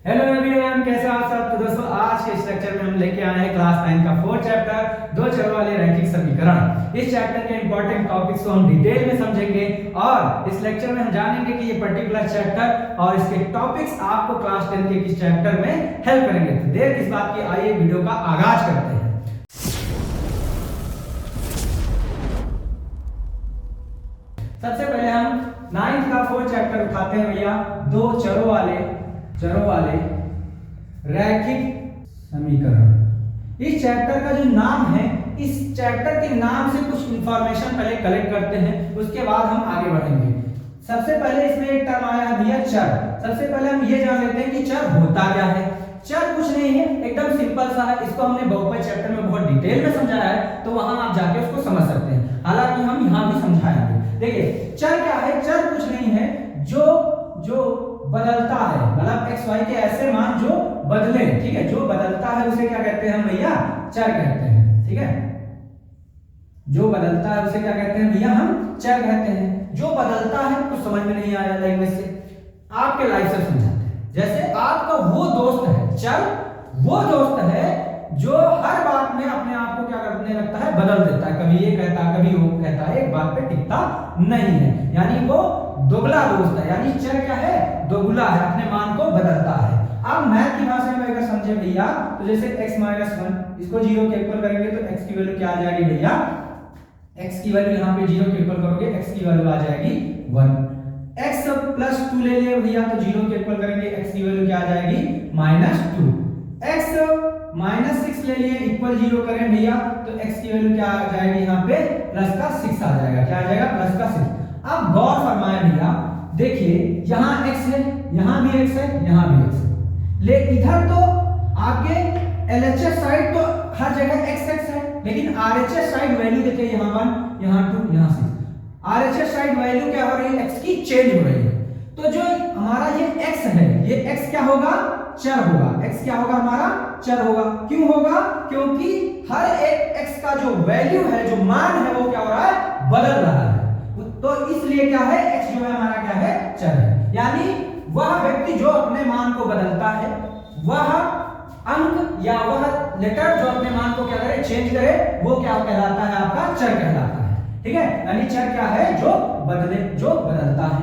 Hello everyone, कैसे हो आप सब। तो दोस्तों आज के इस लेक्चर में हम लेके आए हैं क्लास 9 का 4th चैप्टर दो चरों वाले रैखिक समीकरण। इस चैप्टर के इंपॉर्टेंट टॉपिक्स को हम डिटेल में समझेंगे और इस लेक्चर में हम जानेंगे कि ये पर्टिकुलर चैप्टर और इसके टॉपिक्स आपको क्लास 10 के किस चैप्टर में हेल्प करेंगे। तो देर किस बात की, आइए वीडियो का आगाज करते हैं। सबसे पहले हम 9th का 4th चैप्टर उठाते हैं भैया, दो चरों वाले रैखिक समीकरण। इस चैप्टर का जो नाम है, इस चैप्टर के नाम से कुछ इंफॉर्मेशन पहले कलेक्ट करते हैं, उसके बाद हम आगे बढ़ेंगे। सबसे पहले इसमें एक टर्म आया भैया चर। सबसे पहले हम ये जान लेते हैं कि चर होता क्या है। चर कुछ नहीं है, एकदम सिंपल सा है। इसको हमने बहुपद चैप्टर में बहुत डिटेल में समझाया है, तो वहां आप जाके उसको समझ सकते हैं। हालांकि हम यहाँ भी समझाएंगे। देखिए चर क्या है। चर कुछ नहीं है जो बदलता है, मतलब एक्स वाई के ऐसे मान जो बदले, ठीक है, जो बदलता है उसे क्या कहते हैं हम भैया, चर कहते हैं। ठीक है, जो बदलता है उसे क्या कहते हैं भैया, हम चर कहते हैं। जो बदलता है कुछ समझ में नहीं आया लैंग्वेज से, आपके लाइफ से समझाते हैं। जैसे आपका वो दोस्त है, चर वो दोस्त है जो हर बात में अपने आप को क्या करने लगता है, बदल देता है। कभी ये कहता है, कभी वो कहता है, एक बात पे टिकता नहीं है, यानी वो दोगला दोस्त है। यानी चर क्या है, दोगला है, अपने मान को बदलता है। अब मैथ की भाषा में अगर समझे भैया, तो जैसे x - 1 इसको 0 के इक्वल करेंगे तो x की वैल्यू क्या आ जाएगी भैया, x की वैल्यू यहाँ पे 0 के इक्वल करोगे, x की वैल्यू आ जाएगी 1। x + 2 ले लिए भैया तो 0 के इक्वल करेंगे, x की वैल्यू क्या आ जाएगी -2। x -6 ले लिए इक्वल 0 करें भैया तो x की वैल्यू क्या आ जाएगी, यहाँ पे +6 आ जाएगा। क्या आ जाएगा, +6। अब गौर फरमाएं भैया, देखिए यहाँ x है, यहाँ भी x है, यहाँ भी x है, ले इधर तो आपके LHS साइड तो हर जगह x है, लेकिन RHS साइड वैल्यू देखिए, यहाँ 1, यहाँ 2, यहाँ 6। RHS साइड वैल्यू क्या हो रही है, x की चेंज हो रही है। तो जो हमारा ये x है, ये x क्या होगा, चर होगा। x क्या होगा, हमारा चर होगा। क्यों होगा, क्योंकि हर एक x का जो वैल्यू है, जो मान है, वो क्या हो रहा है, बदल रहा है। तो इसलिए क्या है, x जो है हमारा क्या है, चर है। यानी वह व्यक्ति जो अपने मान को बदलता है, वह अंक या वह लेटर जो अपने मान को क्या करे, चेंज करे, वो क्या कहलाता है, आपका चर कहलाता है। ठीक है, यानी चर क्या है, जो बदलता है।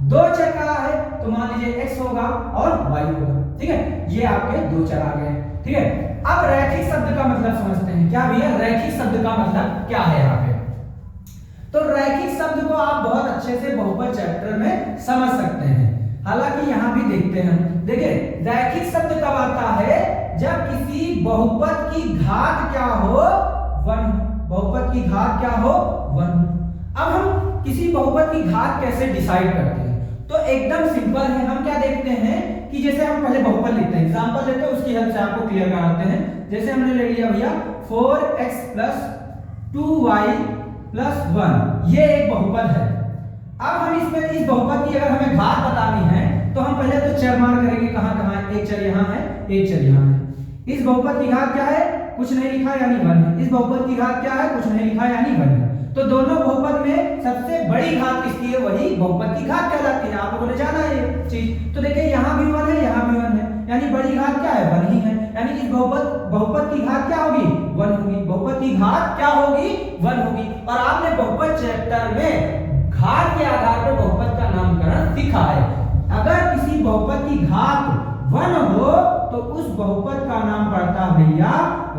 दो चर का है तो मान लीजिए x होगा और y होगा। ठीक है, ये आपके दो चर आ गए। ठीक है, अब रैखिक शब्द का मतलब समझते हैं। क्या भैया, रैखिक शब्द का मतलब क्या है यहाँ पे। तो रैखिक शब्द को आप बहुत अच्छे से बहुपद चैप्टर में समझ सकते हैं। हालांकि यहाँ भी देखते हैं, देखिए रैखिक शब्द कब आता है, जब किसी बहुपद की घात क्या हो, 1। बहुपद की घात क्या हो, 1। अब हम किसी बहुपद की घात कैसे डिसाइड करते हैं, तो एकदम सिंपल है। हम क्या देखते हैं कि जैसे हम पहले बहुपद लिखते हैं, एग्जांपल लेते हैं, उसकी हेल्प से आपको क्लियर कराते हैं। जैसे हमने ले लिया भैया 4x + 2y + 1, ये एक बहुपद है। अब हम इसमें इस बहुपद की अगर हमें घात बतानी है, तो हम पहले तो चर मान करेंगे, कहां कहां है, एक चर यहाँ है, एक चर यहाँ है। इस बहुपद की घात क्या है, कुछ नहीं लिखा यानी 1 है। इस बहुपद की घात क्या है, कुछ नहीं लिखा यानी 1 है। तो दोनों बहुपद में सबसे बड़ी घात किसकी है, वही बहुपद की घात कहलाती है। आप लोगों ने जाना है ये चीज। तो देखिए यहाँ भी 1 है, यहाँ भी 1 है, यानी बड़ी घात क्या है, 1 ही है। यानी इस बहुपद की घात क्या होगी, 1 होगी। बहुपद की घात क्या होगी, 1 होगी। और आपने बहुपद चैप्टर में घात के आधार पर बहुपद का नामकरण सीखा है। अगर किसी बहुपद की घात 1 हो तो उस बहुपद का नाम पड़ता भैया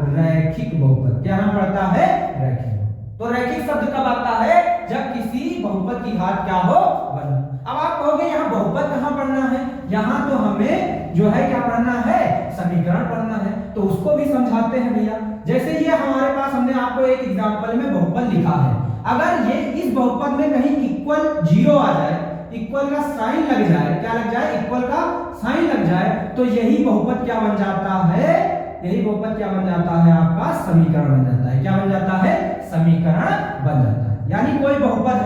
रैखिक बहुपद। क्या नाम पड़ता है, रैखिक। तो रैखिक शब्द कब आता है, जब किसी बहुपद की घात क्या हो, 1। अब आप कहोगे यहाँ बहुपद कहाँ पढ़ना है, यहाँ तो हमें जो है क्या पढ़ना है, समीकरण पढ़ना है। तो उसको भी समझाते हैं भैया। जैसे ये हमारे पास, हमने आपको एक एग्जांपल में बहुपद लिखा है। अगर ये इस बहुपद में कहीं इक्वल 0 आ जाए, इक्वल का साइन लग जाए, क्या लग जाए, इक्वल का साइन लग जाए, तो यही बहुपद क्या बन जाता है, यही बहुपद क्या बन जाता है, आपका समीकरण बन जाता है। क्या बन जाता है, समीकरण बन जाता है। यानी कोई बहुपद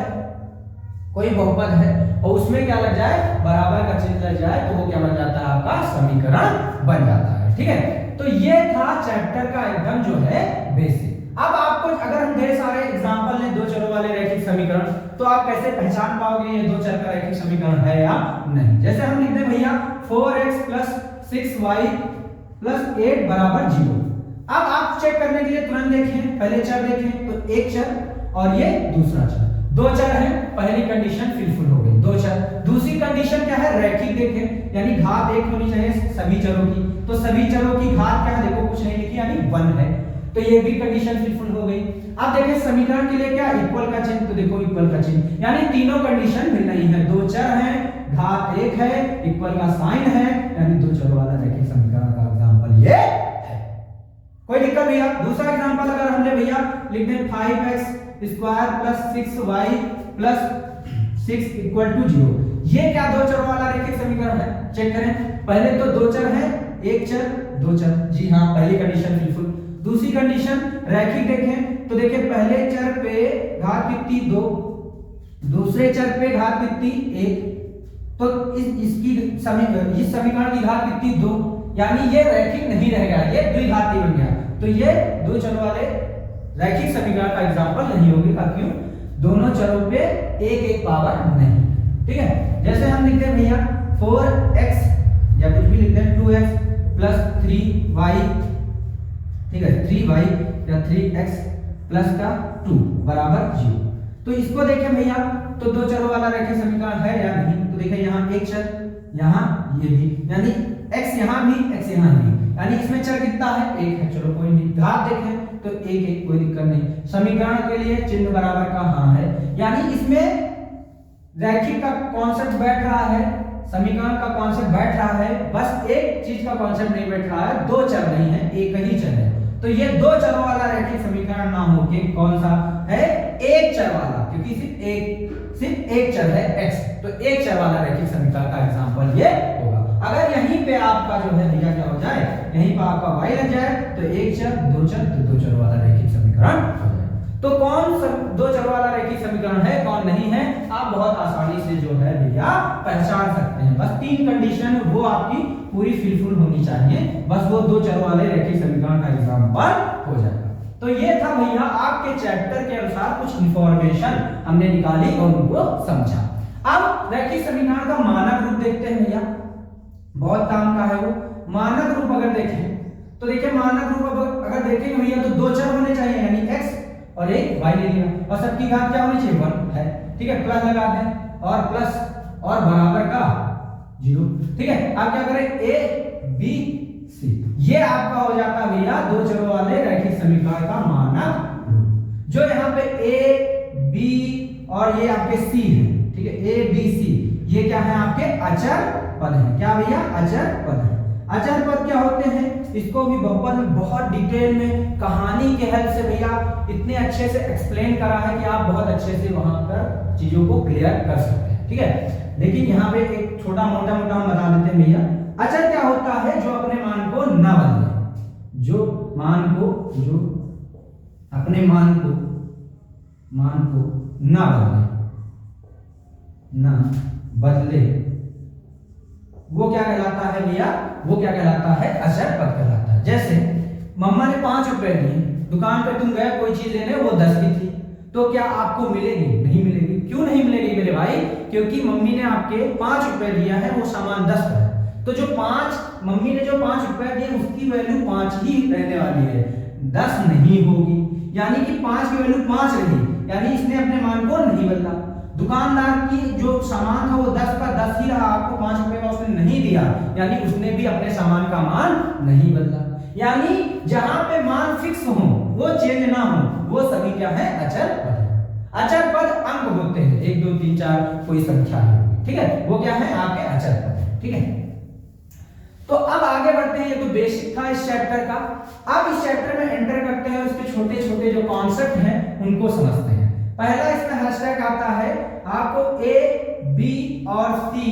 है और उसमें क्या लग जाए, बराबर का चिन्ह लग जाए, तो वो क्या बन जाता है, आपका समीकरण बन जाता है। ठीक है, तो ये था चैप्टर का एकदम जो है बेसिक। अब आपको अगर हम ढेर सारे एग्जांपल लें दो चरों वाले रैखिक समीकरण, तो आप कैसे पहचान पाओगे ये दो चर का रैखिक समीकरण है या नहीं। जैसे हम लिखते हैं भैया 4x + 6y प्लस 8 बराबर 0। अब आप चेक करने के लिए तुरंत देखें, पहले चर देखें तो एक चर और ये दूसरा चर, दो चर है। पहली कंडीशन फुलफिल हो गई, दो चर। दूसरी कंडीशन क्या है, रैखिक देखें, यानी घात एक होनी चाहिए सभी चरों की। तो सभी चरों की घात क्या है, देखो कुछ नहीं लिखी, यानी 1 है, तो ये भी कंडीशन फुलफिल हो गई। अब देखिए समीकरण के लिए क्या, इक्वल का चिन्ह, तो देखो इक्वल का चिन्ह, यानी तीनों कंडीशन मिल रही है। दो चर है, घात एक है, इक्वल का साइन है, यानी दो चरों वाला रैखिक समीकरण का एग्जांपल ये है। कोई दिक्कत भैया? दूसरा एग्जांपल अगर हमने भैया लिख दें 5x square plus 6y plus 6 equal to 0, ये क्या दो चरों वाला रैखिक समीकरण है? चेक करें, पहले तो दो चर है, एक चर दो चर, जी हाँ पहली कंडीशन फुलफिल। दूसरी कंडीशन रैखिक देखें तो देखिए पहले चर पे घात कितनी 2, दूसरे चर पे घात कितनी 1, तो इस समीकरण की घात कितनी 2, यानी ये रैखिक नहीं रहेगा, ये द्विघाती बन गया। तो ये दो चरों वाले रैखिक समीकरण का एग्जांपल नहीं होगा, क्यों? दोनों चरों पे एक एक पावर नहीं। ठीक है, जैसे हम लिखते हैं भैया 4x या कुछ भी लिखते हैं 2x प्लस 3y, ठीक है 3y या 3x प्लस का 2 बराबर 0। तो इसको देखें भैया, तो दो चरों वाला रैखिक समीकरण है या नहीं? तो देखें यहाँ एक चर, यहाँ ये भी, यानी x यहाँ भी x यहाँ भी, यानी इसमें चर कितना है, एक है। चलो कोई नहीं, घात देखें तो एक एक, कोई दिक्कत नहीं। समीकरण के लिए चिन्ह बराबर का हाँ है, यानी इसमें रैखिक का कॉन्सेप्ट बैठ रहा है, समीकरण का कॉन्सेप्ट बैठ रहा है, बस एक चीज का कॉन्सेप्ट नहीं बैठ रहा है, दो चर नहीं है, एक ही चर है। तो ये दो चरों वाला रैखिक समीकरण ना होके कौन सा है, एक चर वाला, क्योंकि सिर्फ एक चर है x, तो एक चर वाला रैखिक समीकरण का एग्जांपल ये होगा। अगर यहीं पे आपका जो है भैया क्या हो जाए, यहीं पे आपका y लग जाए, तो एक चर दो चर, तो दो चर वाला रैखिक समीकरण हो जाए। तो कौन दो चर वाला रैखिक समीकरण है, कौन नहीं है, आप बहुत आसानी से जो है भैया पहचान सकते हैं। बस तीन कंडीशन वो आपकी पूरी फुलफिल होनी चाहिए, बस वो दो चर वाले रैखिक समीकरण का एग्जांपल हो जाएगा। तो ये था भैया आपके चैप्टर के अनुसार कुछ इंफॉर्मेशन हमने निकाली और उनको समझा। अब रैखिक समीकरण का मानक रूप देखते हैं भैया, बहुत काम का है वो। मानक रूप अगर देखें तो देखिए मानक रूप अगर देखेंगे भैया तो दो चर होने चाहिए, यानी x और एक y ले लिया, और सबकी घात क्या होनी चाहिए 1 है, ठीक है, प्लस लगा दें और प्लस और बराबर का 0। ठीक है, आप क्या करें a b c, ये आपका हो जाता है भैया दो चरों वाले रैखिक समीकरण का मानक रूप। जो यहाँ पे a b और ये आपके c है, ठीक है, a b c, ये क्या है आपके अचर पद है। क्या भैया, अचर पद है। अचर पद क्या होते हैं, इसको भी बब्बर में बहुत डिटेल में कहानी के हेल्प से भैया इतने अच्छे से एक्सप्लेन करा है कि आप बहुत अच्छे से वहां पर चीजों को क्लियर कर सकते हैं। ठीक है, लेकिन यहाँ पे एक छोटा मोटा हम बता देते हैं भैया। अचर क्या होता है, जो अपने मान को न बदले, जो अपने मान को न बदले, वो क्या कहलाता है भैया, वो क्या कहलाता है, अचर पद कहलाता है। जैसे मम्मा ने 5 रुपए दिए, दुकान पे तुम गए कोई चीज लेने, वो 10 की थी, तो क्या आपको मिलेगी? नहीं मिलेगी। क्यों नहीं मिलेगी मेरे भाई? क्योंकि मम्मी ने आपके 5 रुपए दिया है, वो सामान 10 का है, तो जो मम्मी ने जो 5 रुपए दिए उसकी वैल्यू 5 ही रहने वाली है, 10 नहीं होगी। यानी कि 5 की वैल्यू 5 रही, यानी इसने अपने मान को नहीं बदला। दुकानदार की जो सामान था वो 10 का 10 ही रहा, आपको 5 रुपए का उसने नहीं दिया, यानी उसने भी अपने सामान का मान नहीं बदला। यानी जहां पे मान फिक्स हो, वो चेंज ना हो, वो सभी क्या है, अचर पद है। अचर पद अंक होते हैं, 1 2 3 4 कोई संख्या है, ठीक है, वो क्या है आपके अचर पद है। ठीक है, तो अब आगे बढ़ते हैं। ये तो बेसिक था इस चैप्टर का। अब इस चैप्टर में एंटर करते हैं, उसके छोटे छोटे जो कॉन्सेप्ट हैं उनको समझते हैं। पहला इसमें हैशटैग आता है, आपको a, b और c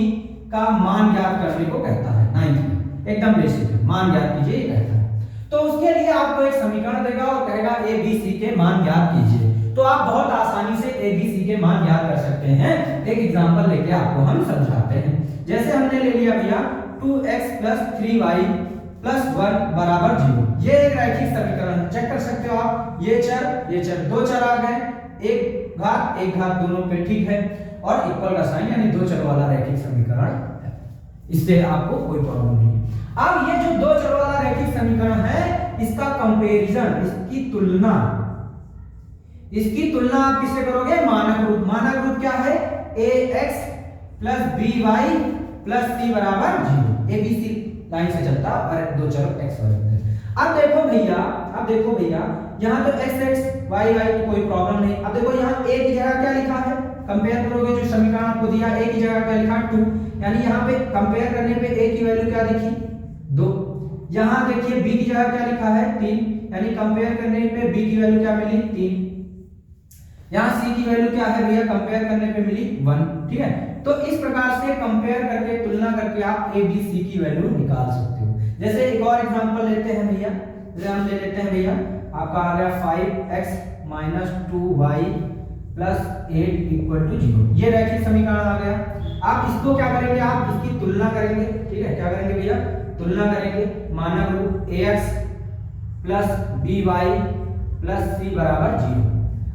का मान ज्ञात करने को कहता है। 9th में एकदम बेसिक है, मान ज्ञात कीजिए कहता है। तो उसके लिए आपको एक समीकरण देगा और कहेगा a, b, c के मान ज्ञात कीजिए। तो आप बहुत आसानी से a, b, c के मान ज्ञात कर सकते हैं। एक एग्जांपल लेके आपको हम समझाते हैं। जैसे हमने ले लिया भैया 2x प्लस 3y प्लस 1 बराबर 0, ये एक रैखिक समीकरण है, चेक कर सकते हो आप। ये चर दो चर आ गए, एक घात दोनों पे ठीक है, और इक्वल का साइन, यानी दो चर वाला रैखिक समीकरण है। इससे आपको कोई प्रॉब्लम नहीं है। अब ये जो दो चरों वाला रैखिक समीकरण है, इसका कंपैरिजन, इसकी तुलना आप किससे करोगे? मानक रूप। मानक रूप क्या है? ax plus by plus c बराबर 0। abc लाइन से चलता और दो चरों x y होते हैं। अब देखो भैया यहाँ तो x y तो कोई प्रॉब्लम नहीं। अब देखो यहाँ a की जगह क्या लिखा है? कंपेयर करोगे जो समीकरण आपको दिया, a की जगह क्या लिखा? 2, यानी यहाँ पे कंपेयर करने पे a की वैल्यू क्या लिखी? 2। यहाँ देखिए b की जगह क्या लिखा है? 3, यानी कंपेयर करने पे b की वैल्यू क्या मिली? 3। यहाँ c की वैल्यू क्या है भैया? कंपेयर करने पे मिली 1। ठीक है, तो इस प्रकार से कंपेयर करके, तुलना करके आप a b c की वैल्यू निकाल सकते हो। जैसे एक और एग्जांपल लेते हैं भैया, जैसे हम ले लेते हैं भैया, आपका आ गया 5x minus 2y plus 8 equal to 0। ये रैखिक समीकरण आ गया। आप इसको क्या करेंगे? आप इसकी तुलना करेंगे। ठीक है, क्या करेंगे भैया? तुलना करेंगे। मानक रूप ax plus by plus c बराबर 0।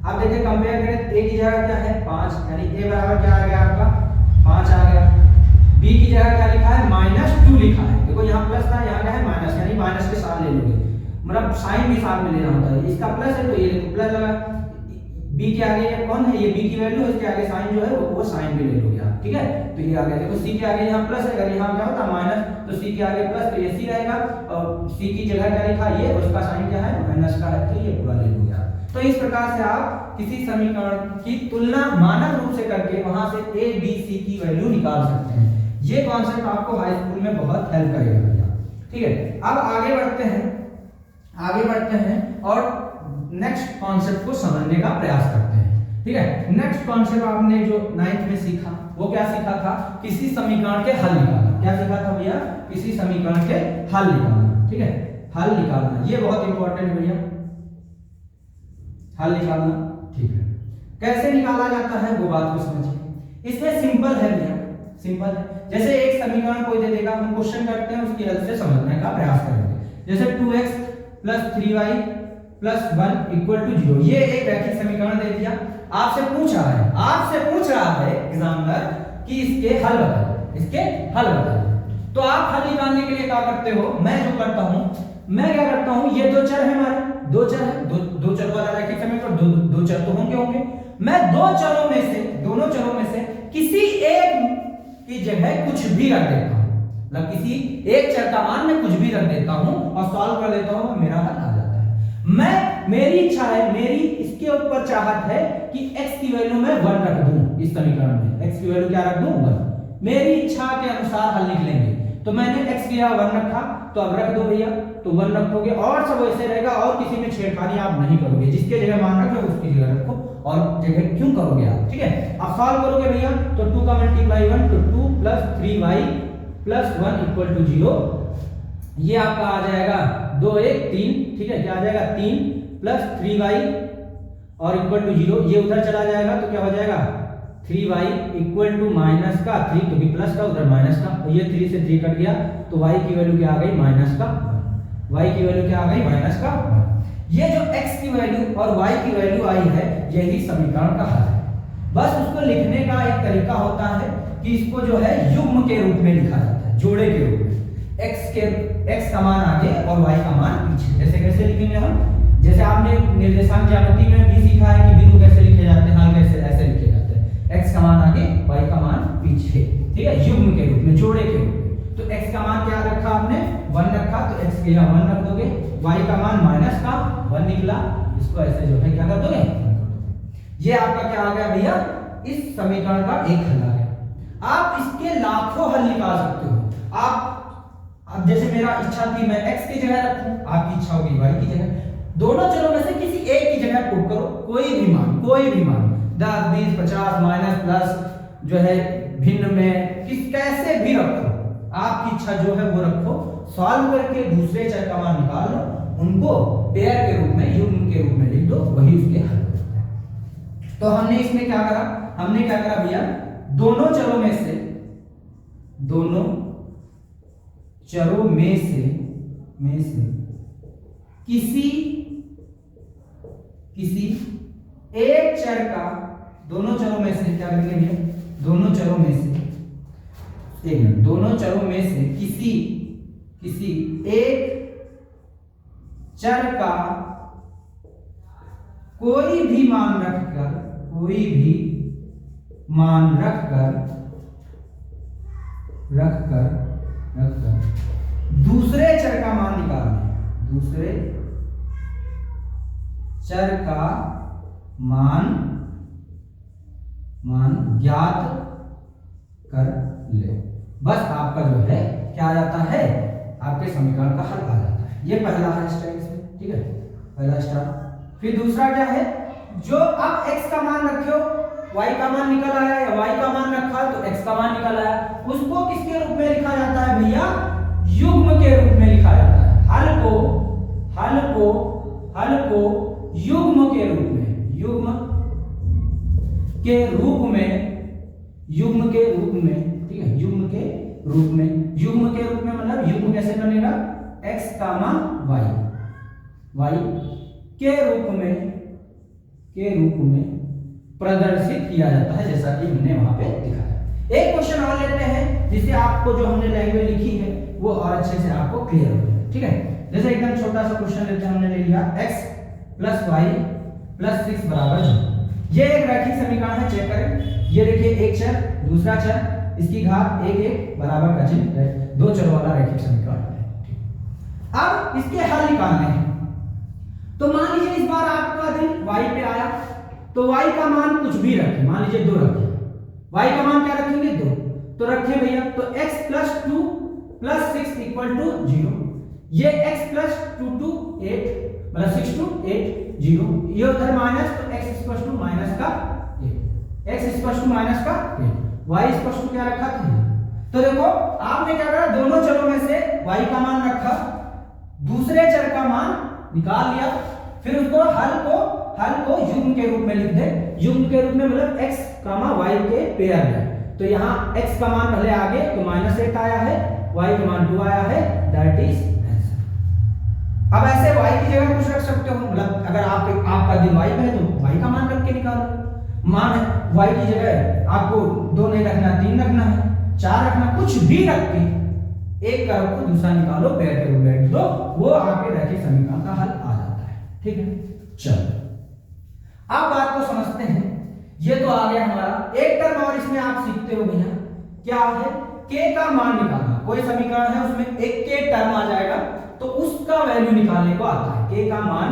आप देखिए कंपेयर करें, a की जगह क्या है? 5, यानी a बराबर क्या आ गया आपका? 5 आ गया। b की जगह क्या लिखा है? -2 लिखा है। देखो यहाँ प्लस था, यहाँ क्या है? माइनस, यानी माइनस के साथ ले लोगे, मतलब साइन भी साथ में लेना होता है। इसका प्लस है तो ये देखो प्लस लगा। b के आगे ये कौन है? ये b की वैल्यू है, इसके आगे साइन जो है वो साइन भी ले लोगे आप। ठीक है, तो ये आ गया। देखो c के आगे यहाँ प्लस है, अगर यहाँ क्या होता माइनस, तो c के आगे प्लस, तो ये c रहेगा। और c की जगह क्या लिखा? ये, और उसका साइन क्या है? माइनस का है, तो ये पूरा ले लोगे आप। तो इस प्रकार से आप किसी समीकरण की तुलना मानक रूप से करके वहां से a b c की वैल्यू निकाल सकते हैं। ये कॉन्सेप्ट आपको हाई स्कूल में बहुत हेल्प करेगा भैया। ठीक है, अब आगे बढ़ते हैं और नेक्स्ट कॉन्सेप्ट को समझने का प्रयास करते हैं। ठीक है, नेक्स्ट कॉन्सेप्ट आपने जो 9th में सीखा, वो क्या सीखा था? किसी समीकरण के हल निकालना। क्या सीखा था भैया? किसी समीकरण के हल निकालना। ठीक है, हल निकालना, ये बहुत इंपॉर्टेंट भैया, हल निकालना। ठीक है, कैसे निकाला जाता है वो बात को समझिए। इसमें सिंपल है भैया, सिंपल है। जैसे एक समीकरण कोई दे देगा, हम क्वेश्चन करते हैं, उसकी हेल्प से समझने का प्रयास करेंगे। जैसे 2x plus 3y plus 1 equal to 0, ये एक रैखिक समीकरण दे दिया। आपसे पूछ रहा है एग्जामिनर कि इसके हल बताइए। तो आप हल निकालने के लिए क्या करते हो? मैं क्या करता हूं, ये दो चर है हमारे, दो चर वाला रैखिक समीकरण, दो चर तो होंगे। मैं दोनों चरों में से किसी एक की जगह कुछ भी रख देता हूं, मतलब किसी एक चर का मान मैं कुछ भी रख देता हूं और सॉल्व कर देता हूं, मेरा हल आ जाता है। मेरी इच्छा है, मेरी इसके ऊपर चाहत है कि x की वैल्यू मैं 1 रख दूं। इस समीकरण में x की वैल्यू क्या रख दूं? 1। मेरी इच्छा के अनुसार हल निकलेंगे। तो मैंने x की जगह 1 रखा, तो अब रख दो भैया, तो 1 रखोगे और सब वैसे रहेगा, और किसी में छेड़खानी आप नहीं करोगे। जिसके जगह मान रखो उसकी जगह रखो, और जगह क्यों करोगे आप? ठीक है, अब सॉल्व करोगे भैया, तो 2 का मल्टीप्लाई 1, तो 2 plus 3y plus 1 equal to 0। ये आपका आ जाएगा 2 1 3। ठीक है, क्या आ जाएगा? 3 प्लस 3y और इक्वल टू 0। ये उधर चला जाएगा तो क्या हो जाएगा? 3y इक्वल टू माइनस का 3, क्योंकि प्लस का उधर माइनस का, तो ये 3 से 3 कट गया, तो y की वैल्यू क्या आ गई? माइनस का 1। y की वैल्यू क्या आ गई? माइनस का 1। ये जो x की वैल्यू और y की वैल्यू आई है, यही समीकरण का हल है। बस उसको लिखने का एक तरीका होता है कि इसको जो है युग्म के रूप में लिखा जाता है, जोड़े के रूप में। x का मान आगे और y का मान पीछे। जैसे कैसे लिखेंगे हम? जैसे आपने निर्देशांक ज्यामिति में भी सीखा है कि बिंदु कैसे लिखे जाते हैं, हल कैसे ऐसे लिखे जाते हैं। x का मान आगे, y का मान पीछे। ठीक है, युग्म के रूप में, जोड़े के रूप में। तो x का मान क्या रखा आपने? 1 रखा, तो x के यहाँ 1 रख दोगे। y का मान माइनस का 1 निकला, इसको ऐसे जो है क्या कर दोगे? ये आपका क्या आ गया भैया? इस समीकरण का एक हल आ गया। आप इसके लाखों हल निकाल सकते हो। अब जैसे मेरा इच्छा थी मैं x की जगह रखूं, आपकी इच्छा होगी y की जगह। दोनों चरों में से किसी एक की जगह पुट करो, कोई भी मान 10 20 50 माइनस प्लस जो है भिन्न में कैसे भी रखो, आपकी इच्छा जो है वो रखो। सॉल्व करके दूसरे चर का मान निकाल लो, उनको पेयर के रूप में, युग्म के रूप में लिख दो, वही उसके हल होते हैं। तो हमने इसमें क्या करा? हमने क्या करा भैया? दोनों चरों में से किसी एक चर का, दोनों चरों में से क्या करेंगे भैया? दोनों चरों में से एक मिनट, दोनों चरों में से किसी एक चर का कोई भी मान रखकर दूसरे चर का मान निकालना, दूसरे चर का मान ज्ञात कर ले। बस आपका जो है क्या आ जाता है, आपके समीकरण का हल आ जाता है। ये पहला है स्टेप इसमें, ठीक है, पहला स्टेप। फिर दूसरा क्या है, जो अब x का मान रखे हो, y का मान निकल आया या y का मान रखा तो x का मान निकल आया, उसको किसके रूप में लिखा जाता है भैया, युग्म के रूप में लिखा जाता है। हल को युग्म के रूप में, ठीक है, युग्म के रूप में मतलब युग्म कैसे बनेगा, x कामा y के रूप में प्रदर्शित किया जाता है, जैसा कि हमने वहां पे दिखाया। एक क्वेश्चन और लेते हैं जिससे आपको जो हमने लैंग्वेज लिखी है वो और अच्छे से आपको क्लियर हो जाए, ठीक है। जैसे एकदम छोटा सा क्वेश्चन लेते हैं, हमने ले लिया x + y + 6 बराबर 0। ये एक रैखिक समीकरण है, चेक करें। ये देखिए, एक चर दूसरा चर, इसकी घात 1 बराबर का चिन्ह है, दो चरों वाला रैखिक समीकरण है। अब इसके हल निकालने हैं। तो मान लीजिए इस बार आपका दिन y पे आया, तो y का मान कुछ भी रखें, मान लीजिए 2 रखें, y का मान क्या रखेंगे, 2 तो रखें भैया। तो x + 2 + 6 = 0। ये x + 2 2 8 मतलब 6 2 8 0, ये उधर माइनस, तो x = माइनस का 8, x = माइनस का 8, y = क्या रखा था। तो देखो आपने क्या करा, दोनों चरों में से y का मान रखा, दूसरे चर का मान निकाल लिया, फिर उसको हल को युग्म के रूप में लिख दे। युग्म के रूप में मतलब x, y के पेयर में। तो यहाँ x का मान पहले आगे तो -8 आया है, y का मान 2 आया है, दैट इज आंसर। अब ऐसे y की जगह कुछ रख सकते हो, मतलब अगर आपका दिन y पे है तो y का मान रख के निकालो। मान y की जगह आपको 2 नहीं रखना, 3 रखना है, 4 रखना, कुछ भी रख के एक का रखो दूसरा निकालो, पेयर के रूप में दो, वो आपके रैखिक समीकरण का हल आ जाता है, ठीक है। चलो अब बात को समझते हैं। ये तो आ गया हमारा एक टर्म, और इसमें आप सीखते हो भैया क्या है, k का मान निकालना। कोई समीकरण है उसमें एक k टर्म आ जाएगा तो उसका वैल्यू निकालने को आता है, k का मान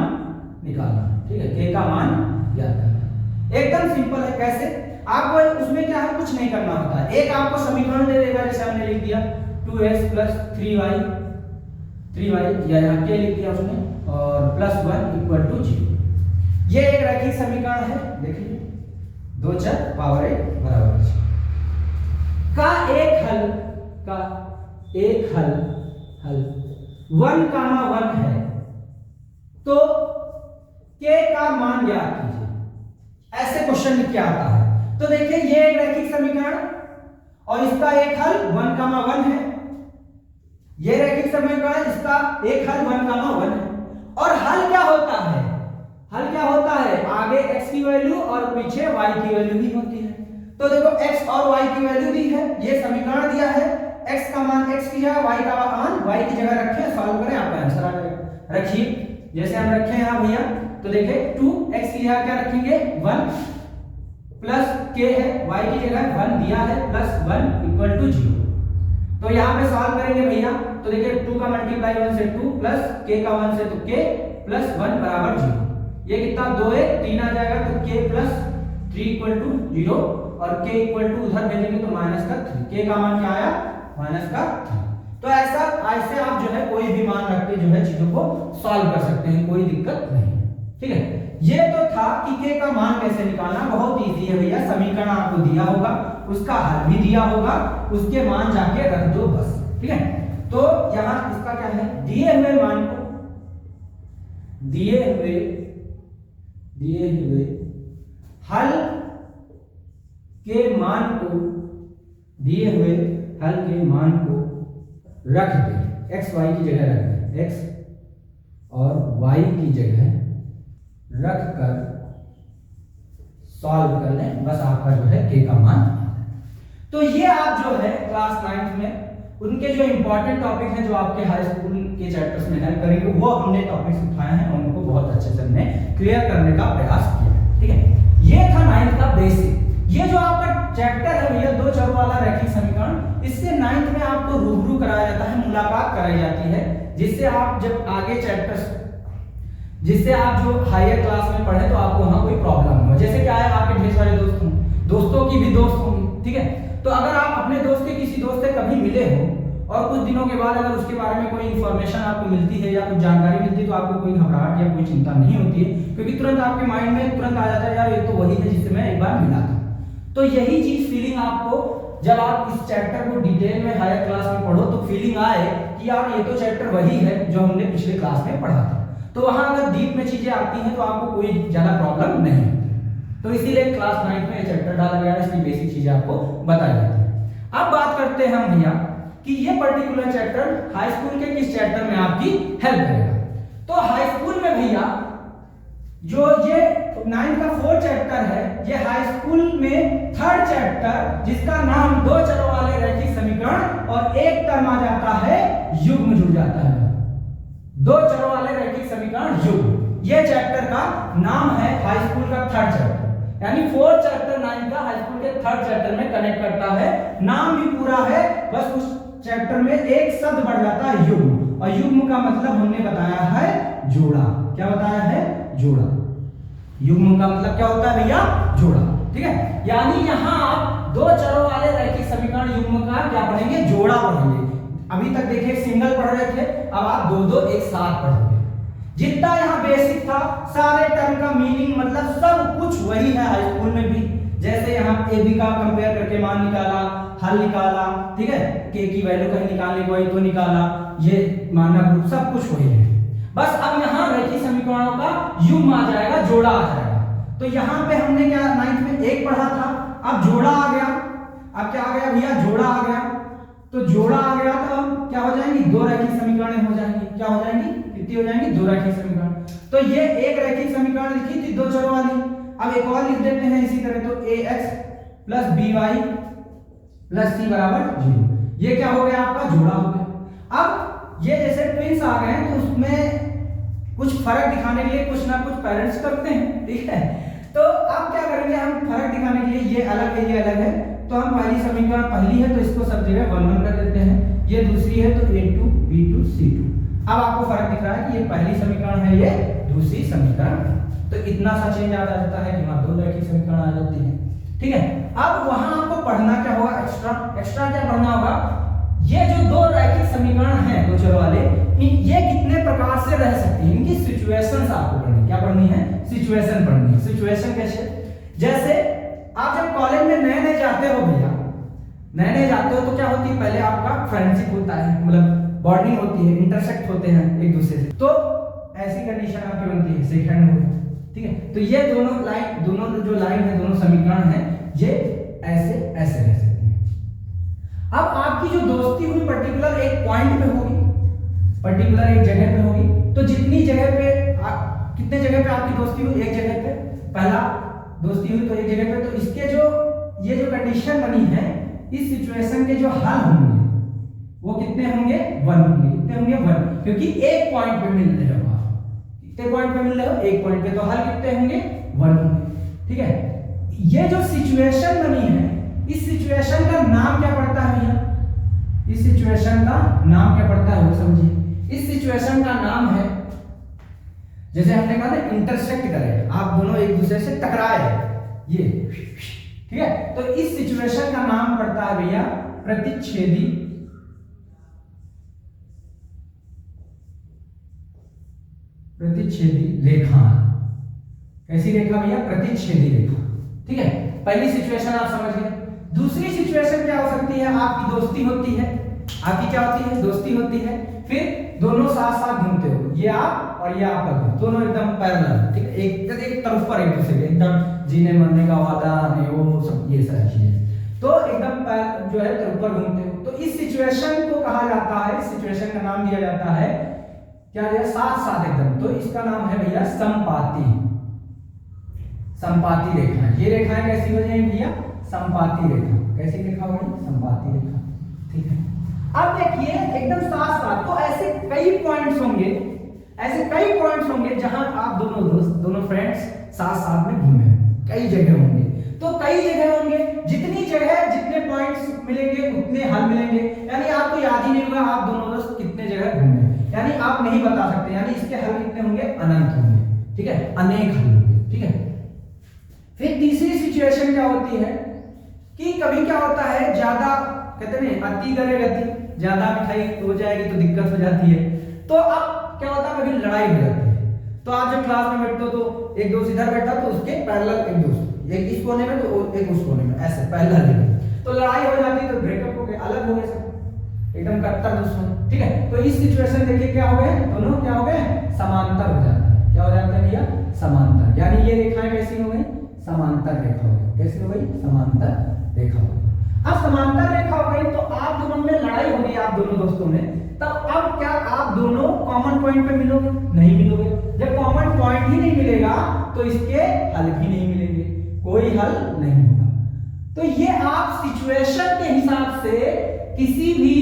निकालना, ठीक है, k का मान ज्ञात करना। एकदम सिंपल है। कैसे, आपको उसमें क्या है, कुछ नहीं करना होता है। एक आपको समीकरण दे देगा, जैसे हमने लिख दिया 2x + 3y या यहाँ k लिख दिया उसने, और +1 = 0। ये एक रैखिक समीकरण है, देखिए, 2 चर पावर 1 बराबर 6 का एक हल 1, 1 है, तो k का मान ज्ञात कीजिए। ऐसे क्वेश्चन लिख के आता है। तो देखिए ये एक रैखिक समीकरण और इसका एक हल 1, 1 है। ये रैखिक समीकरण, इसका एक हल 1, 1 है। और हल क्या होता है, आगे x की वैल्यू और पीछे y की वैल्यू भी होती है। तो देखो x और y की वैल्यू दी है, ये समीकरण दिया है, x का मान x की है, y का मान y की जगह रखें, सॉल्व करें, आपका आंसर आ जाएगा। रखिए, जैसे हम रखे हैं यहां भैया, तो देखिए 2x की जगह क्या रखेंगे, 1 प्लस k है, y की जगह 1 दिया है, +1 = 0। तो यहाँ पे सॉल्व करेंगे भैया, तो देखिए 2 का मल्टीप्लाई 1 से 2 प्लस k का 1 से तो k +1 बराबर 0। ये कितना, 2 है, 3 आ जाएगा, तो k + 3 = 0 और k = उधर भेजेंगे तो -3। k का मान क्या आया, -3। तो ऐसे आप जो है कोई भी मान रख के जो है चीजों को सॉल्व कर सकते हैं, कोई दिक्कत नहीं, ठीक है। ये तो था कि k का मान कैसे निकालना, बहुत इजी है भैया। समीकरण आपको दिया होगा, उसका हल भी दिया होगा, उसके मान जाके रख दो बस, ठीक है। तो यहां इसका क्या है, दिए हुए मान को, दिए हुए हल के मान को, दिए हुए हल के मान को रख दे, x y की जगह रख दे, x और y की जगह रख कर सॉल्व कर लें, बस आपका जो है k का मान। तो ये आप जो है क्लास 9th में उनके जो इंपॉर्टेंट टॉपिक हैं जो आपके हाई स्कूल के चैप्टर्स में हेल्प करेंगे, वो हमने टॉपिक्स उठाए हैं और उनको बहुत अच्छे से हमने क्लियर करने का प्रयास किया। ठीक है, ये था 9th का बेसिक। ये जो आपका चैप्टर है भैया दो चरों वाला रैखिक समीकरण, इससे 9th में आपको रूबरू कराया जाता है, मुलाकात कराई जाती है, जिससे आप जब आगे चैप्टर्स, जिससे आप जो हायर क्लास में पढ़े तो आपको वहां कोई प्रॉब्लम न हो। जैसे क्या है, आपके ढेर सारे दोस्त होंगे, दोस्तों की भी दोस्त होंगी, ठीक है, तो अगर आप अपने दोस्त के किसी दोस्त से कभी मिले हो और कुछ दिनों के बाद अगर उसके बारे में कोई इन्फॉर्मेशन आपको मिलती है या कुछ जानकारी मिलती है तो आपको कोई घबराहट या कोई चिंता नहीं होती है, क्योंकि तुरंत आपके माइंड में तुरंत आ जाता है यार ये तो वही है जिससे मैं एक बार मिला था। तो यही चीज फीलिंग आपको जब आप इस चैप्टर को डिटेल में हायर क्लास में पढ़ो तो फीलिंग आए कि यार ये तो चैप्टर वही है जो हमने पिछले क्लास में पढ़ा था। तो वहां अगर डीप में चीजें आती हैं तो आपको कोई ज्यादा प्रॉब्लम नहीं होती। तो इसीलिए क्लास 9th में ये चैप्टर डाला गया है, इसकी बेसिक चीजें आपको बताई जाती है। अब बात करते हैं हम भैया कि ये पर्टिकुलर चैप्टर हाई स्कूल के किस चैप्टर में आपकी हेल्प करेगा। तो हाई स्कूल में भैया जो ये 9th का 4th चैप्टर है, ये हाई स्कूल में 3rd चैप्टर जिसका नाम दो चरों वाले रैखिक समीकरण और एक टर्म आ जाता है युग्म जुड़ जाता है, दो चरों वाले रैखिक समीकरण युग्म, ये चैप्टर का नाम है हाई स्कूल का 3rd चैप्टर। यानी 4th चैप्टर 9th का हाई स्कूल के 3rd चैप्टर में कनेक्ट करता है, नाम भी पूरा है, बस उस चैप्टर में एक शब्द बढ़ जाता है युग्म, और युग्म का मतलब हमने बताया है जोड़ा। क्या बताया है? जोड़ा। युग्म का मतलब क्या होता है भैया? जोड़ा। ठीक है, यानी यहां आप दो चरों वाले रैखिक समीकरण युग्म का क्या पढ़ेंगे? जोड़ा पढ़ेंगे। अभी तक देखिए सिंगल पढ़ रहे थे, अब आप दो दो एक साथ पढ़ोगे। जितना यहाँ बेसिक था, सारे टर्म का मीनिंग मतलब सब कुछ वही है हाई स्कूल में भी। जैसे यहाँ ए बी का कंपेयर करके मान निकाला, हल निकाला, ठीक है, के की वैल्यू कहीं निकालने को आई तो निकाला, ये मानना ग्रुप सब कुछ वही है। बस अब यहाँ रैखिक समीकरणों का युग्म आ जाएगा, जोड़ा आ जाएगा। तो यहाँ पे हमने क्या 9th में एक पढ़ा था, अब जोड़ा आ गया। अब क्या आ गया भैया? जोड़ा आ गया। तो जोड़ा आ गया तो अब क्या हो जाएंगी? दो रैखिक समीकरण हो जाएंगी। क्या हो जाएंगी? कितनी हो जाएंगी? दो रैखिक समीकरण। तो ये एक रैखिक समीकरण लिखी थी दो चरों वाली, अब एक और लिख देते हैं इसी तरह। तो ax plus by plus c बराबर 0, ये क्या हो गया? आपका जोड़ा हो गया। अब ये जैसे ट्विंस आ गए तो उसमें कुछ फर्क दिखाने के लिए कुछ ना कुछ पेरेंट्स करते हैं, ठीक है। तो अब क्या करेंगे हम फर्क दिखाने के लिए, ये अलग है ये अलग है, तो हम पहली समीकरण पहली है तो इसको सब जगह 1 1 कर देते हैं, ये दूसरी है तो a2 b2 c2। अब आपको फर्क दिख रहा है कि ये पहली समीकरण है, ये दूसरी समीकरण है। तो इतना सा चेंज आ जाता है कि वहां दो रैखिक समीकरण आ जाती है, ठीक है। अब वहां आपको पढ़ना क्या होगा? एक्स्ट्रा क्या पढ़ना होगा? ये जो दो रैखिक समीकरण हैं दो चरों वाले, ये कितने प्रकार से रह सकती हैं, इनकी सिचुएशंस आपको पढ़नी। क्या पढ़नी है? सिचुएशन पढ़नी है। सिचुएशन कैसे? जैसे आप जब कॉलेज में नए नए जाते हो भैया, नए नए जाते हो तो क्या होती है? पहले आपका फ्रेंडशिप होता है, मतलब बॉन्डिंग होती है, इंटरसेक्ट होते हैं एक दूसरे से, तो ऐसी कंडीशन आपकी बनती है, सेकंड हो, ठीक है। तो ये दोनों जो लाइन है, दोनों समीकरण है, ये ऐसे ऐसे रह सकती है। अब आपकी जो दोस्ती हुई पर्टिकुलर एक पॉइंट पे होगी, पर्टिकुलर एक जगह पे होगी, तो जितनी जगह पे कितने जगह पे आपकी दोस्ती हुई? एक जगह पे, पहला दोस्ती हुई तो एक जगह पे, तो इसके जो ये जो कंडीशन बनी है, इस सिचुएशन के जो हल होंगे वो कितने होंगे? 1 होंगे। कितने होंगे? 1, क्योंकि एक पॉइंट पे मिल रहे हो आप। कितने पॉइंट पे मिल रहे हो? एक पॉइंट पे, तो हल कितने होंगे? 1 होंगे, ठीक है। ये जो सिचुएशन बनी है, इस सिचुएशन का नाम क्या पड़ता है भैया? इस सिचुएशन का नाम क्या पड़ता है वो समझिए। इस सिचुएशन का नाम है, जैसे हमने कहा ना इंटरसेक्ट करे, आप दोनों एक दूसरे से टकराए, ये, ठीक है। तो इस सिचुएशन का नाम पड़ता है भैया प्रतिच्छेदी रेखा। कैसी रेखा भैया? प्रतिच्छेदी रेखा, ठीक है। पहली सिचुएशन आप समझ गए। दूसरी सिचुएशन क्या हो सकती है? आपकी दोस्ती होती है, आपकी क्या होती है? दोस्ती होती है, फिर दोनों साथ साथ घूमते हो, ये आप और ये आपका दोस्त, दोनों एकदम पैरेलल, ठीक है, एक तरफ पर एक दूसरे के, एकदम जीने मरने का वादा नहीं, वो सब ये सारी चीजें, तो एकदम जो है तरफ पर घूमते हो। तो इस सिचुएशन को कहा जाता है, इस सिचुएशन का नाम दिया जाता है क्या दिया? साथ साथ एकदम, तो इसका नाम है भैया समपाती रेखाएं। ये रेखाएं कैसी हो जाएंगी भैया? संपाती रेखा। कैसी रेखा हो गई? संपाती रेखा। ठीक है, अब देखिए एकदम साथ साथ, तो ऐसे कई पॉइंट्स होंगे, जहां आप दोनों फ्रेंड्स साथ साथ में घूमे, कई जगह होंगे। तो कई जगह होंगे, जितनी जगह जितने पॉइंट्स मिलेंगे उतने हल मिलेंगे। यानी आपको याद ही नहीं होगा आप दोनों दोस्त कितने जगह घूमे, यानी आप नहीं बता सकते। यानी इसके हल कितने होंगे? अनंत होंगे। ठीक है, अनेक हल होंगे। ठीक है, फिर तीसरी सिचुएशन क्या होती है कि कभी क्या होता है, ज्यादा कहते हैं अति करे गति, ज्यादा मिठाई हो जाएगी तो दिक्कत हो जाती है। तो अब क्या होता है, कभी लड़ाई हो जाती है। तो आप जब क्लास में बैठते हो तो एक दोस्त इधर बैठा तो उसके पैरेलल एक दोस्त, एक इस कोने में तो एक उस कोने में, ऐसे पैरेलल। तो लड़ाई हो जाती है तो ब्रेकअप हो गए, अलग हो गए सब, एकदम कट्टर दुश्मन। ठीक है, तो इस सिचुएशन देखिए क्या हो गए, दोनों क्या हो गए? समांतर हो जाते हैं। क्या हो जाते हैं भैया? समांतर। यानी ये रेखाएं कैसी हो गई? समांतर रेखा हो गई। कैसी हो गई? समांतर रेखा हो गई। अब समांतर रेखा हो गई तो आप दोनों में लड़ाई हो गई, आप दोनों दोस्तों में। तब अब क्या आप दोनों कॉमन पॉइंट पे मिलोगे? नहीं मिलोगे। जब कॉमन पॉइंट ही नहीं मिलेगा तो इसके हल भी नहीं मिलेंगे, कोई हल नहीं होगा। तो ये आप सिचुएशन के हिसाब से किसी भी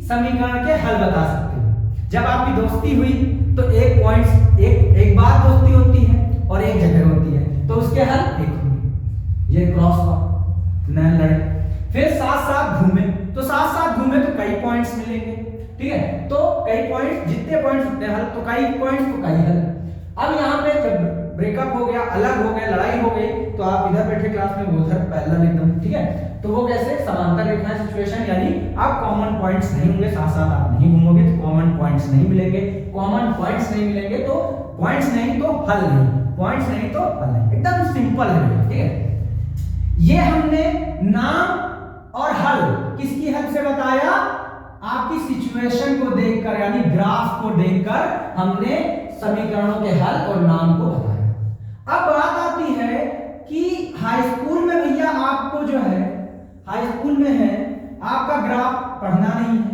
समीकरण के हल बता सकते हो। जब आपकी दोस्ती हुई तो एक पॉइंट एक बार दोस्ती होती है और एक जगह होती है, तो उसके हल एक होंगे। ये क्रॉस हुआ, नैन लड़े, फिर साथ साथ घूमे, तो साथ साथ घूमे तो कई पॉइंट्स मिलेंगे। ठीक है, तो कई पॉइंट्स, जितने पॉइंट्स उतने हल, तो कई पॉइंट्स तो कई हल। अब यहाँ पे जब ब्रेकअप हो गया, अलग हो गए, लड़ाई हो गई, तो आप इधर बैठे क्लास में, वो उधर पैरेलल एकदम। ठीक है, तो वो कैसे? समांतर रेखा सिचुएशन, यानी आप कॉमन पॉइंट्स नहीं होंगे, साथ साथ आप नहीं घूमोगे तो कॉमन पॉइंट्स नहीं मिलेंगे। कॉमन पॉइंट्स नहीं मिलेंगे तो पॉइंट्स नहीं तो हल नहीं, पॉइंट्स नहीं तो हल नहीं। एकदम सिंपल है। ठीक है, ये हमने नाम और हल किसकी हेल्प से बताया? आपकी सिचुएशन को देखकर, यानी ग्राफ को देखकर हमने समीकरणों के हल और नाम को बताया। अब बात आती है कि हाई स्कूल में भैया आपको जो है, हाई स्कूल में है आपका ग्राफ पढ़ना नहीं है,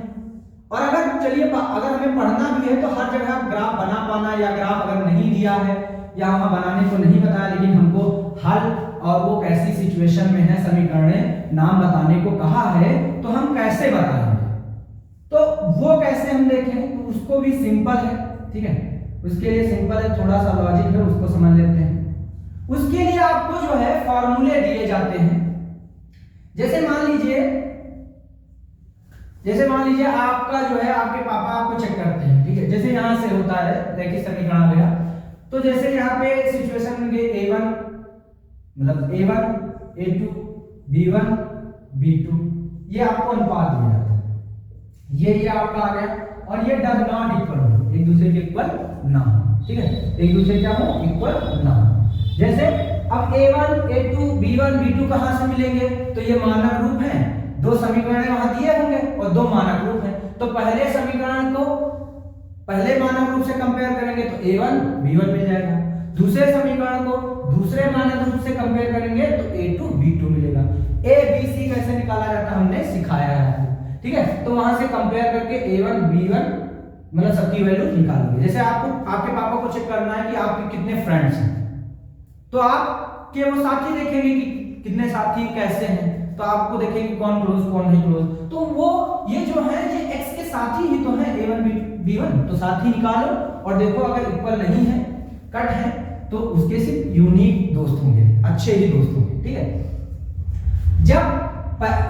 और अगर चलिए अगर हमें पढ़ना भी है तो हर जगह ग्राफ बना पाना, या ग्राफ अगर नहीं दिया है या वहां बनाने को नहीं बताया, लेकिन हमको हल और वो कैसी सिचुएशन में है समीकरण नाम बताने को कहा है, तो हम कैसे बताएंगे? तो वो कैसे हम देखें, तो उसको भी सिंपल है। ठीक है, उसके लिए सिंपल है, थोड़ा सा लॉजिक है, उसको समझ लेते हैं। उसके लिए आपको जो है फॉर्मूले दिए जाते हैं। जैसे मान लीजिए आपका जो है, आपके पापा आपको चेक करते हैं। ठीक है, जैसे यहां से होता है रैखिक समीकरण आ गया, तो जैसे यहाँ पे सिचुएशन में a1 मतलब a1 a2 b1 b2, ये आपको अनुपात दिया जाता है। ये आपका आ गया, और ये डज नॉट इक्वल हो, एक दूसरे के इक्वल ना हो। ठीक है, एक दूसरे क्या हो? इक्वल ना हो। जैसे अब a1 a2 b1 b2 कहां से मिलेंगे? तो ये मानक रूप है, दो समीकरण वहां दिए होंगे और दो मानक रूप हैं। तो पहले समीकरण को पहले मानक रूप से कंपेयर करेंगे तो a1 b1 मिल जाएगा, दूसरे समीकरण को दूसरे मानक रूप से कंपेयर करेंगे तो a2 b2 मिलेगा। a b c कैसे निकाला जाता है हमने सिखाया है आपको। ठीक है, तो वहां से कंपेयर करके a1 b1 मतलब सबकी वैल्यू निकालोगे। जैसे आपको आपके पापा को चेक करना है कि आपके कितने फ्रेंड्स हैं, तो आप के वो साथी देखेंगे कि कितने साथी कैसे हैं, तो आपको देखेंगे कौन क्लोज कौन नहीं क्लोज। तो वो ये जो है ये x के साथी ही तो है a1 b1, तो साथी निकालो और देखो अगर इक्वल नहीं है, कट है, तो उसके सिर्फ यूनिक दोस्त होंगे, अच्छे ही दोस्त होंगे। ठीक है, जब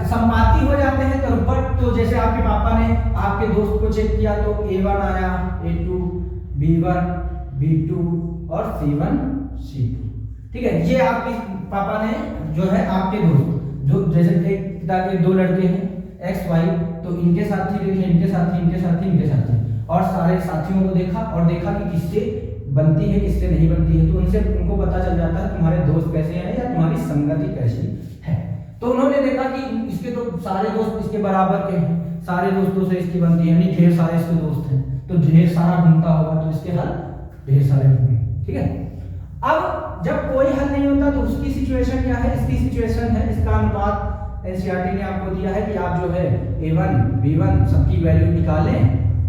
संपाती हो जाते हैं तो ऊपर, तो जैसे आपके पापा ने आपके दोस्त को चेक किया तो a1 आया, a2 b1 b2 और c1 c2। ठीक है, ये आपके पापा ने जो है आपके दोस्त, जो जैसे एक पिता के दो लड़के हैं x y, तो इनके साथी देखे, इनके साथी, इनके साथी, इनके साथी, और सारे साथियों को देखा और देखा कि किससे बनती है किससे नहीं बनती है, तो उनसे उनको पता चल जाता है तुम्हारे दोस्त कैसे हैं या तुम्हारी संगति कैसी है। तो उन्होंने देखा कि इसके तो सारे दोस्त इसके बराबर के हैं, सारे दोस्तों से इसकी बनती है, यानी ढेर सारे इसके दोस्त हैं, तो ढेर सारा घूमता होगा, तो इसके हल ढेर सारे होंगे। ठीक है, अब जब कोई हल नहीं होता तो उसकी सिचुएशन क्या है? इसकी सिचुएशन है, इसका अनुपात एनसीईआरटी ने आपको दिया है कि आप जो है a1 b1 सबकी वैल्यू निकालें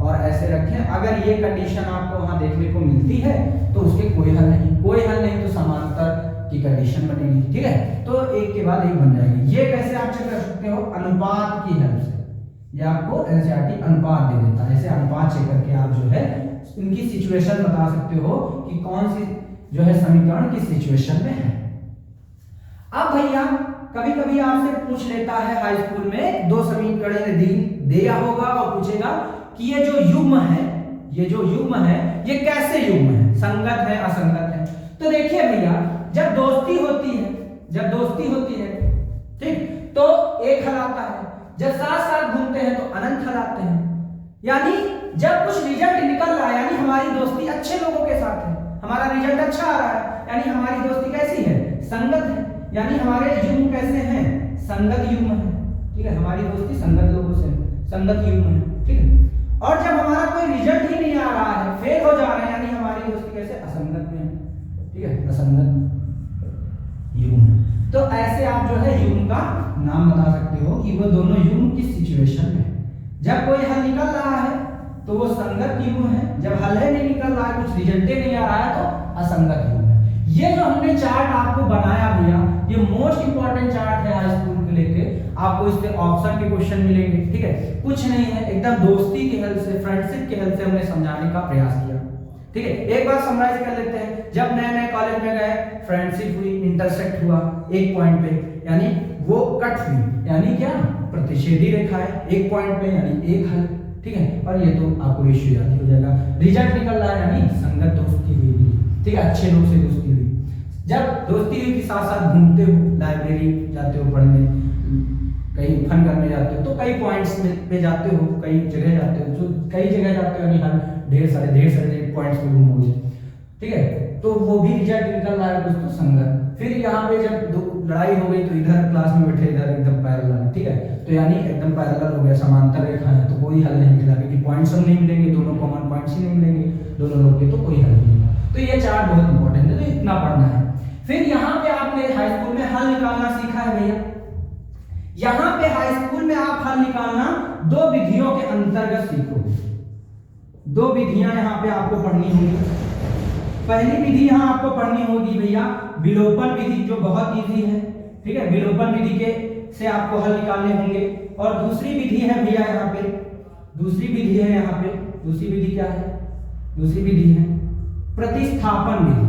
और ऐसे रखें। अगर ये कंडीशन आपको वहां देखने को मिलती है तो उसके कोई हल नहीं, कोई हल नहीं तो समांतर की कंडीशन बनेगी, ठीक है। तो एक के बाद एक बन जाएगी। ये कैसे आप चेक कर सकते हो, अनुपात की हेल्प से। ये आपको एनसीईआरटी अनुपात दे देता है, ऐसे अनुपात चेक करके आप जो है इनकी सिचुएशन बता सकते हो कि कौन सी जो है समीकरण किस सिचुएशन में है। अब भैया कभी कभी आपसे पूछ लेता है हाई स्कूल में, दो समीकरण दिया होगा और पूछेगा कि ये जो युग्म है, ये जो युग्म है ये कैसे युग्म है, संगत है असंगत है। तो देखिए भैया, जब दोस्ती होती है, जब दोस्ती होती है, ठीक, तो एक हल आता है, जब साथ साथ घूमते हैं तो अनंत हल आते हैं। यानी जब कुछ रिजल्ट निकल रहा है, यानी हमारी दोस्ती अच्छे लोगों के साथ है, हमारा रिजल्ट अच्छा आ रहा है, यानी हमारी दोस्ती कैसी है, संगत है, यानी हमारे युग्म कैसे हैं, संगत युग्म है, ठीक है। हमारी दोस्ती संगत लोगों से, संगत युग्म है, ठीक है। और जब हमारा कोई रिजल्ट ही नहीं आ रहा है, फेल हो जा रहे हैं, यानी हमारी दोस्ती कैसे, असंगत में है, ठीक है, असंगत युग्म। तो ऐसे आप जो है युग्म का नाम बता सकते हो कि वो दोनों युग्म किस सिचुएशन में। जब कोई हल निकल रहा है तो वो संगत युग्म है, जब हल ही नहीं निकल रहा है, कुछ रिजल्ट नहीं आ रहा है तो असंगत युग्म है। ये जो हमने चार्ट आपको बनाया भैया, ये मोस्ट इंपॉर्टेंट चार्ट है हाई स्कूल के लेके। आपको इससे ऑप्शन के क्वेश्चन मिलेंगे, ठीक है। कुछ नहीं है, एकदम दोस्ती की हेल्प से, फ्रेंडशिप की हेल्प से हमने समझाने का प्रयास किया, ठीक है। एक बार समराइज कर लेते हैं। जब नए नए कॉलेज में गए, फ्रेंडशिप हुई, इंटरसेक्ट हुआ एक पॉइंट पे, यानी वो कट हुई, यानी क्या, प्रतिच्छेदी रेखा है एक पॉइंट पे, यानी एक हल, ठीक है। और ये तो आपको रेशियो याद ही हो जाएगा। रिजल्ट निकल रहा है, यानी संगत दोस्ती हुई, ठीक है, अच्छे लोग से दोस्ती हुई। जब दोस्ती हुई कि साथ साथ घूमते हो, लाइब्रेरी जाते हो पढ़ने, कहीं फन करने जाते हो, तो कई पॉइंट्स पे जाते हो, कई जगह जाते हो, जो कई जगह जाते हो, यानी हर ढेर सारे पॉइंट्स पे घूमोगे, ठीक है। तो वो भी रिजल्ट निकल रहा है कुछ तो संगत। फिर यहाँ पे जब लड़ाई हो गई तो इधर क्लास में बैठे, इधर एकदम पैरेलल, ठीक है, तो यानी एकदम पैरेलल हो गया, समांतर रेखा है, तो कोई हल नहीं मिला, क्योंकि पॉइंट्स हम नहीं मिलेंगे, दोनों कॉमन पॉइंट्स ही नहीं मिलेंगे दोनों लोग के, तो कोई हल नहीं मिला। तो ये चार्ट बहुत इंपॉर्टेंट है, तो इतना पढ़ना है। फिर यहाँ पे आपने हाई स्कूल में हल निकालना सीखा है भैया। यहाँ पे हाई स्कूल में आप हल निकालना दो विधियों के अंतर्गत सीखोगे। दो विधियां यहाँ पे आपको पढ़नी होगी। पहली विधि यहाँ आपको पढ़नी होगी भैया विलोपन विधि, जो बहुत इजी है, ठीक है। विलोपन विधि के से आपको हल निकालने होंगे। और दूसरी विधि है भैया यहाँ पे, दूसरी विधि है यहाँ पे, दूसरी विधि क्या है, दूसरी विधि है प्रतिस्थापन विधि,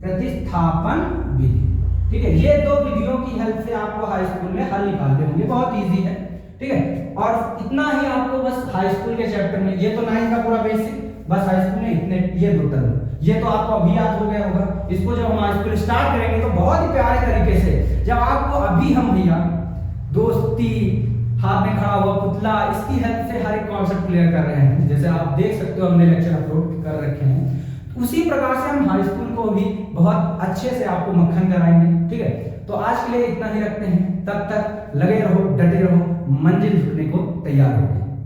प्रतिस्थापन विधि, ठीक है। ये दो विधियों की हेल्प से आपको हाई स्कूल में हल निकालने होंगे, बहुत इजी है, ठीक है। और इतना ही आपको बस हाई स्कूल के चैप्टर में, ये तो 9 का पूरा बेसिक, बस हाई स्कूल में इतने ये दो टर्म, ये तो आपको अभी याद हो गया होगा। इसको जब हम हाई स्कूल स्टार्ट करेंगे तो बहुत ही प्यारे तरीके से, जब आपको अभी हम भैया दोस्ती, हाथ में खड़ा हुआ पुतला, इसकी हेल्प से हर एक कॉन्सेप्ट क्लियर कर रहे हैं। जैसे आप देख सकते हो हमने लेक्चर अपलोड कर रखे हैं, उसी प्रकार से हम हाई स्कूल को भी बहुत अच्छे से आपको मक्खन कराएंगे, ठीक है। तो आज के लिए इतना ही रखते हैं, तब तक लगे रहो, डटे रहो, मंजिल झुकने को तैयार हो गए।